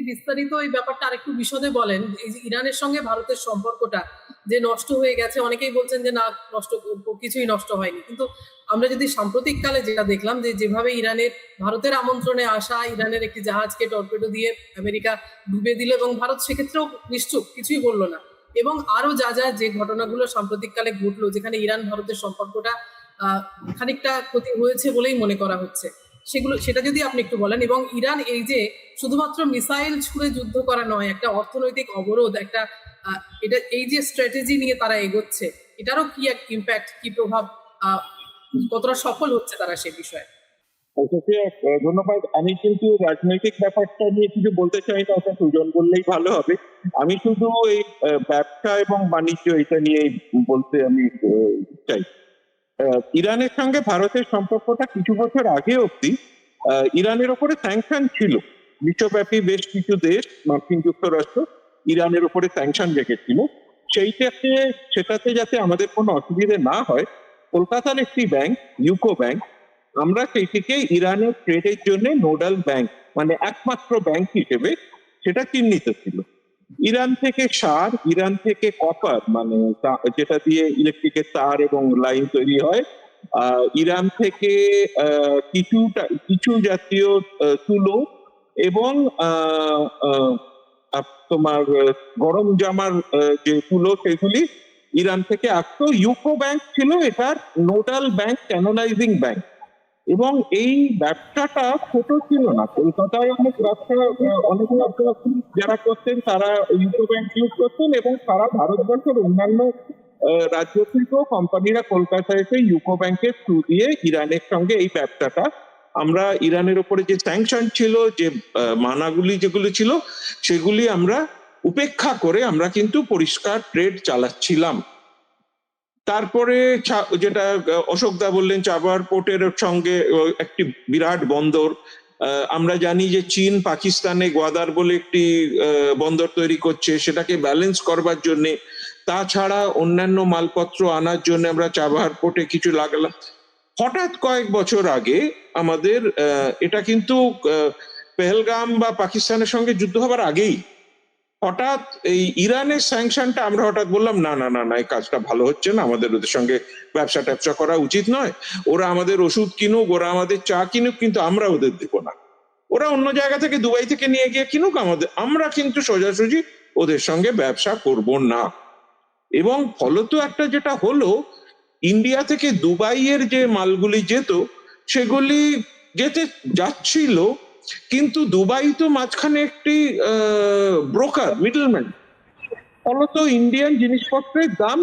বিস্তারিত এই ব্যাপারটা আরেকটু বিশদে বলেন, এই যে ইরানের সঙ্গে ভারতের সম্পর্কটা যে নষ্ট হয়ে গেছে, অনেকেই বলছেন যে না নষ্ট, কিছুই নষ্ট হয়নি, কিন্তু আমরা যদি সাম্প্রতিক কালে যেটা দেখলাম যে যেভাবে ইরানের ভারতের আমন্ত্রণে আসা ইরানের একটি জাহাজকে টর্পেডো দিয়ে আমেরিকা ডুবে দিল এবং ভারত সেক্ষেত্রেও নিশ্চুপ, কিছুই বললো না, এবং আরো যা যা যে ঘটনাগুলো সাম্প্রতিক কালে ঘটলো যেখানে ইরান ভারতের সম্পর্কটা খানিকটা ক্ষতি হয়েছে বলেই মনে করা হচ্ছে, সেটা যদি আপনি একটু বলেন। এবং ইরান এই যে শুধুমাত্র মিসাইল ছুড়ে যুদ্ধ করা নয়, একটা অর্থনৈতিক অবরোধ, একটা এটা এই যে স্ট্র্যাটেজি নিয়ে তারা এগোচ্ছে, এটারও কি এক ইম্প্যাক্ট, কি প্রভাব, কতটা সফল হচ্ছে তারা সে বিষয়ে? ধন্যবাদ। আমি কিন্তু রাজনৈতিক ব্যাপারটা নিয়ে কিছু বলতে চাই না, ওটা সুজন বললেই ভালো হবে। আমি শুধু এই ব্যবসা এবং বাণিজ্য এটা নিয়ে বলতে আমি চাই। ইরানের সঙ্গে ভারতের সম্পর্কটা কিছু বছর আগে অব্দি ইরানের ওপরে স্যাংশন ছিল। বিশ্বব্যাপী বেশ কিছু দেশ, মার্কিন যুক্তরাষ্ট্র ইরানের উপরে স্যাংশন রেখেছিল। সেটাতে যাতে আমাদের কোনো অসুবিধে না হয়, কলকাতার একটি ব্যাংক, ইউকো ব্যাংক, আমরা সেইটিকে ইরানের ট্রেডের জন্য নোডাল ব্যাংক, মানে একমাত্র ব্যাংক হিসেবে সেটা চিহ্নিত ছিল। ইরান থেকে সার, ইরান থেকে কপার, মানে যেটা দিয়ে ইলেকট্রিকের তার এবং লাইন তৈরি হয়, ইরান থেকে কিছু জাতীয় তুলো এবং তোমার গরম জামার যে তুলো, সেগুলি ইরান থেকে আসতো। ইউকো ব্যাংক ছিল এটার নোডাল ব্যাংক, ক্যানোনাইজিং ব্যাংক। এবং এই ব্যবসাটা ছোট ছিল না। কলকাতায় অনেক ব্যবসা যারা করতেন তারা ইউকো ব্যাংক ইউজ করতেন, এবং সারা ভারতবর্ষের অন্যান্য রাজ্য থেকেও কোম্পানিরা কলকাতায় এসে ইউকো ব্যাংকের থ্রু দিয়ে ইরানের সঙ্গে এই ব্যবসাটা, আমরা ইরানের উপরে যে স্যাংশন ছিল, যে মানাগুলি যেগুলো ছিল, সেগুলি আমরা উপেক্ষা করে আমরা কিন্তু পরিষ্কার ট্রেড চালাচ্ছিলাম। তারপরে যেটা অশোকদা বললেন, চাবার পোর্টের সঙ্গে একটি বিরাট বন্দর। আমরা জানি যে চীন পাকিস্তানে গোয়াদার বলে একটি বন্দর তৈরি করছে, সেটাকে ব্যালেন্স করবার জন্য, তাছাড়া অন্যান্য মালপত্র আনার জন্য আমরা চাবাহার পোর্টে কিছু লাগালাম। হঠাৎ কয়েক বছর আগে আমাদের এটা কিন্তু পেহেলগাম বা পাকিস্তানের সঙ্গে যুদ্ধ হবার আগেই হঠাৎ এই ইরানের স্যাংশনটা আমরা হঠাৎ বললাম না না না না, এই কাজটা ভালো হচ্ছে না, আমাদের ওদের সঙ্গে ব্যবসা ট্যাবসা করা উচিত নয়। ওরা আমাদের ওষুধ কিনুক, ওরা আমাদের চা কিনুক, কিন্তু আমরা ওদের দেব না। ওরা অন্য জায়গা থেকে, দুবাই থেকে নিয়ে গিয়ে কিনুক, আমরা কিন্তু সোজাসুজি ওদের সঙ্গে ব্যবসা করব না। এবং ফলত একটা যেটা হলো, ইন্ডিয়া থেকে দুবাইয়ের যে মালগুলি যেত, সেগুলি যেতে যাচ্ছিল, কিন্তু দুবাই তো মাঝখানে একটি ব্রোকার, মিডলম্যান। ফলত ইন্ডিয়ান জিনিসপত্রের দাম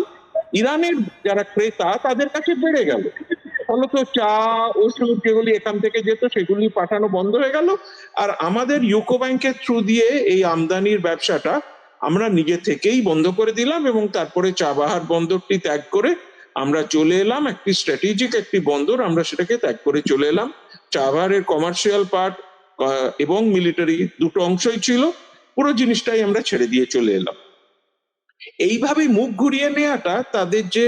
ইরানের যারা ক্রেতা তাদের কাছে বেড়ে গেল। ফলত চা, ওষুধ যেগুলি এখান থেকে যেত সেগুলি পাঠানো বন্ধ হয়ে গেল। আর আমাদের ইউকো ব্যাংকের থ্রু দিয়ে এই আমদানির ব্যবসাটা আমরা নিজে থেকেই বন্ধ করে দিলাম, এবং তারপরে চাবাহার বন্দরটি ত্যাগ করে আমরা চলে এলাম, একটি স্ট্র্যাটেজিক একটি বন্দর, আমরা সেটাকে ত্যাগ করে চলে এলাম। চাবাহারের কমার্শিয়াল পার্ট এবং মিলিটারি দুটো অংশই ছিল, পুরো জিনিসটাই আমরা ছেড়ে দিয়ে চলে এলাম। এইভাবে মুখ ঘুরিয়ে নেওয়াটা তাদের যে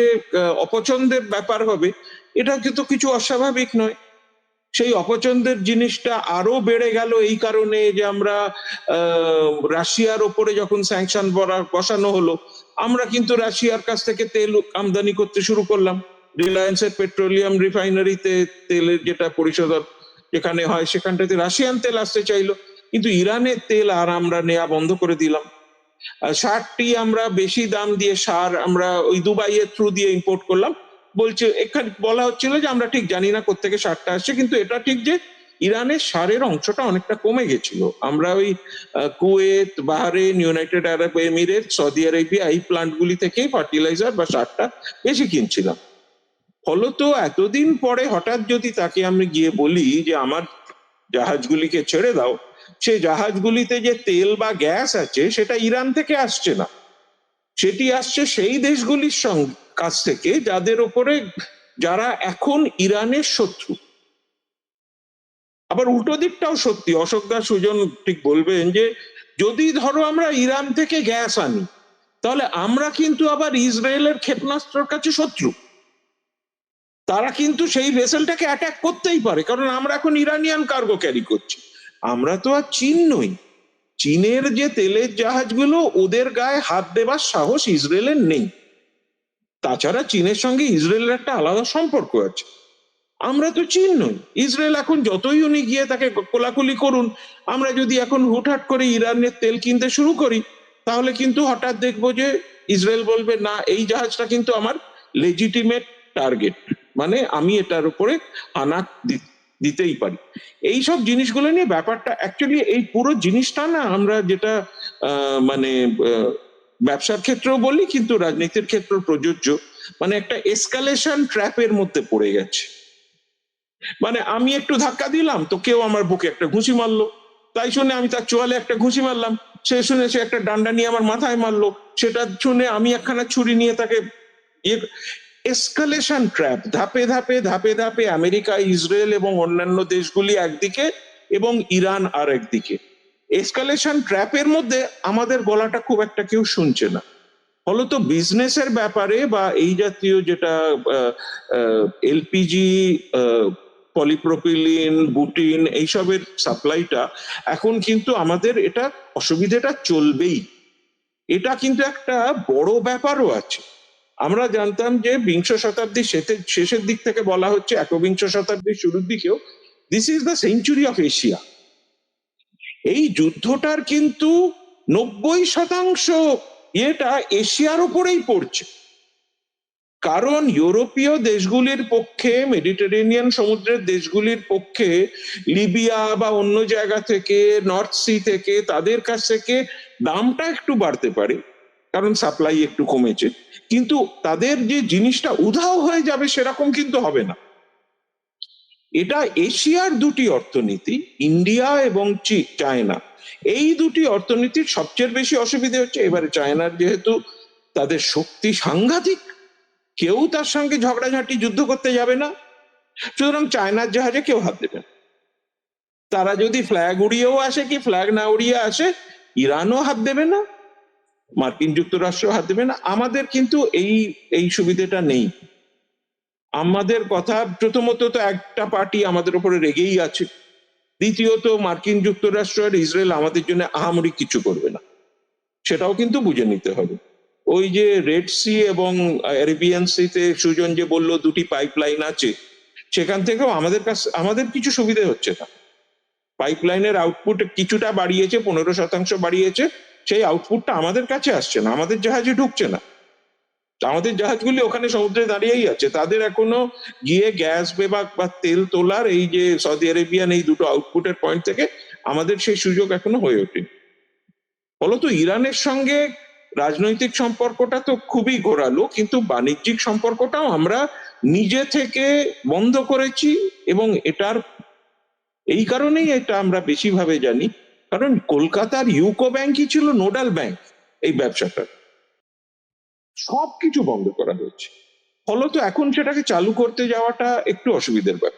অপছন্দের ব্যাপার হবে, এটা কিন্তু কিছু অস্বাভাবিক নয়। সেই অপছন্দের জিনিসটা আরো বেড়ে গেল এই কারণে যে আমরা রাশিয়ার ওপরে যখন স্যাংশন বসানো হলো, আমরা কিন্তু রাশিয়ার কাছ থেকে তেল আমদানি করতে শুরু করলাম। রিলায়েন্সের পেট্রোলিয়াম রিফাইনারিতে তেলের যেটা পরিশোধন যেখানে হয়, সেখানটাতে রাশিয়ান তেল আসতে চাইলো, কিন্তু ইরানের তেল আর আমরা নেওয়া বন্ধ করে দিলাম। সারটি আমরা বেশি দাম দিয়ে সার আমরা ওই দুবাইয়ের থ্রু দিয়ে ইম্পোর্ট করলাম। বলছে, এখানে বলা হচ্ছিল যে আমরা ঠিক জানি না কোত্থেকে সারটা আসছে, কিন্তু এটা ঠিক যে ইরানের সারের অংশটা অনেকটা কমে গেছিল। আমরা ওই কুয়েত, বাহরেন, ইউনাইটেড আরব এমিরেট, সৌদি আরেবিয়া, এই প্লান্টগুলি থেকেই ফার্টিলাইজার বা সারটা বেশি কিনছিলাম। ফলত এতদিন পরে হঠাৎ যদি তাকে আমি গিয়ে বলি যে আমার জাহাজগুলিকে ছেড়ে দাও, সেই জাহাজগুলিতে যে তেল বা গ্যাস আছে সেটা ইরান থেকে আসছে না, সেটি আসছে সেই দেশগুলির কাছ থেকে যাদের ওপরে, যারা এখন ইরানের শত্রু। আবার উল্টো দিকটাও সত্যি, অশোক দাস, সুজন ঠিক বলবেন, যে যদি ধরো আমরা ইরান থেকে গ্যাস আনি, তাহলে আমরা কিন্তু আবার ইসরায়েলের ক্ষেপণাস্ত্রের কাছে শত্রু। তারা কিন্তু সেই ভেসেলটাকে অ্যাটাক করতেই পারে, কারণ আমরা এখন ইরানিয়ান কার্গো ক্যারি করছি, আমরা তো আর চীন নই। চীনের যে তেলের জাহাজগুলো, ওদের গায়ে হাত দেবার সাহস ইসরায়েলের নেই। তাছাড়া চীনের সঙ্গে ইসরায়েলের একটা আলাদা সম্পর্ক আছে। আমরা তো চীন নই। ইসরায়েল এখন যতই উনি গিয়ে তাকে কোলাকুলি করুন, আমরা যদি এখন হুটহাট করে ইরানের তেল কিনতে শুরু করি, তাহলে কিন্তু হঠাৎ দেখবো যে ইসরায়েল বলবে, না, এই জাহাজটা কিন্তু আমার লেজিটিমেট টার্গেট, মানে আমি এটার উপরে হানা দিতেই পারি। এই সব জিনিসগুলো নিয়ে ব্যাপারটা অ্যাকচুয়ালি, এই পুরো জিনিসটা না, আমরা যেটা মানে ব্যবসার ক্ষেত্রেও বলি, কিন্তু রাজনীতির ক্ষেত্রেও প্রযোজ্য, মানে একটা এসকালেশন ট্র্যাপের মধ্যে পড়ে গেছে। মানে আমি একটু ধাক্কা দিলাম তো কেউ আমার বুকে একটা ঘুষি মারলো, তাই শুনে আমি তার চোয়ালে একটা ঘুষি মারলাম, সে শুনে সে একটা ডান্ডা নিয়ে আমার মাথায় মারলো, সেটা শুনে আমি একখানা ছুরি নিয়ে তাকে এসকালেশন ট্র্যাপ, ধাপে ধাপে ধাপে ধাপে আমেরিকা, ইসরায়েল এবং অন্যান্য দেশগুলি একদিকে এবং ইরান আর একদিকে। এসকালেশন ট্র্যাপের মধ্যে আমাদের গলাটা খুব একটা কেউ শুনছে না। ফলত বিজনেসের ব্যাপারে বা এই জাতীয় যেটা এলপিজি, পলিপ্রোপিলিন, বুটিন, এইসবের সাপ্লাইটা এখন কিন্তু আমাদের এটা অসুবিধাটা চলবেই। এটা কিন্তু একটা বড় ব্যাপারও আছে। আমরা জানতাম যে বিংশ শতাব্দীর শেষের দিক থেকে বলা হচ্ছে, একবিংশ শতাব্দীর শুরুর দিকেও, this is the century of Asia. এই যুদ্ধটার কিন্তু 90% এটা এশিয়ার উপরেই পড়ছে। কারণ ইউরোপীয় দেশগুলির পক্ষে, মেডিটেরেনিয়ান সমুদ্রের দেশগুলির পক্ষে, লিবিয়া বা অন্য জায়গা থেকে, নর্থ সি থেকে, তাদের কাছ থেকে দামটা একটু বাড়তে পারে, কারণ সাপ্লাই একটু কমেছে, কিন্তু তাদের যে জিনিসটা উধাও হয়ে যাবে সেরকম কিন্তু হবে না। এটা এশিয়ার দুটি অর্থনীতি, ইন্ডিয়া এবং চায়না, এই দুটি অর্থনীতির সবচেয়ে বেশি অসুবিধা হচ্ছে। এবারে চায়নার যেহেতু তাদের শক্তি সাংঘাতিক, কেউ তার সঙ্গে ঝগড়াঝাঁটি যুদ্ধ করতে যাবে না, সুতরাং চায়নার জাহাজে কেউ হাত দেবে না। তারা যদি ফ্ল্যাগ উড়িয়েও আসে কি ফ্ল্যাগ না উড়িয়ে আসে, ইরানও হাত দেবে না, মার্কিন যুক্তরাষ্ট্র হাত দেবে না। আমাদের কিন্তু এই এই সুবিধাটা নেই। আমাদের কথা, প্রথমত তো একটা পার্টি আমাদের উপরে রেগেই আছে, দ্বিতীয়ত মার্কিন যুক্তরাষ্ট্র আর ইসরায়েল আমাদের জন্য আহামরি কিছু করবে না, সেটাও কিন্তু বুঝে নিতে হবে। ওই যে রেড সি এবং অ্যারেবিয়ান সিতে সুজন যে বললো দুটি পাইপলাইন আছে, সেখান থেকেও আমাদের কিছু সুবিধা হচ্ছে না। পাইপলাইনের আউটপুট কিছুটা বাড়িয়েছে, 15% বাড়িয়েছে, সেই আউটপুটটা আমাদের কাছে আসছে না, আমাদের জাহাজে ঢুকছে না। আমাদের জাহাজগুলি ওখানে সমুদ্রে দাঁড়িয়েই আছে, তাদের এখনো গিয়ে গ্যাস বিভাগ বা তেল তোলার এই যে সৌদি আরেবিয়ান এই দুটো আউটপুটের পয়েন্ট থেকে আমাদের সেই সুযোগ এখনো হয়ে ওঠেনি। ফলত ইরানের সঙ্গে রাজনৈতিক সম্পর্কটা তো খুবই ঘোরালো, কিন্তু বাণিজ্যিক সম্পর্কটাও আমরা নিজে থেকে বন্ধ করেছি, এবং এটার এই কারণেই এটা আমরা বেশি ভাবে জানি, কারণ কলকাতার ইউকো ব্যাংকই ছিল নোডাল ব্যাংক এই ব্যবসাটা, সবকিছু বন্ধ করা হয়েছে। ফলত এখন সেটাকে চালু করতে যাওয়াটা একটু অসুবিধার ব্যাপার।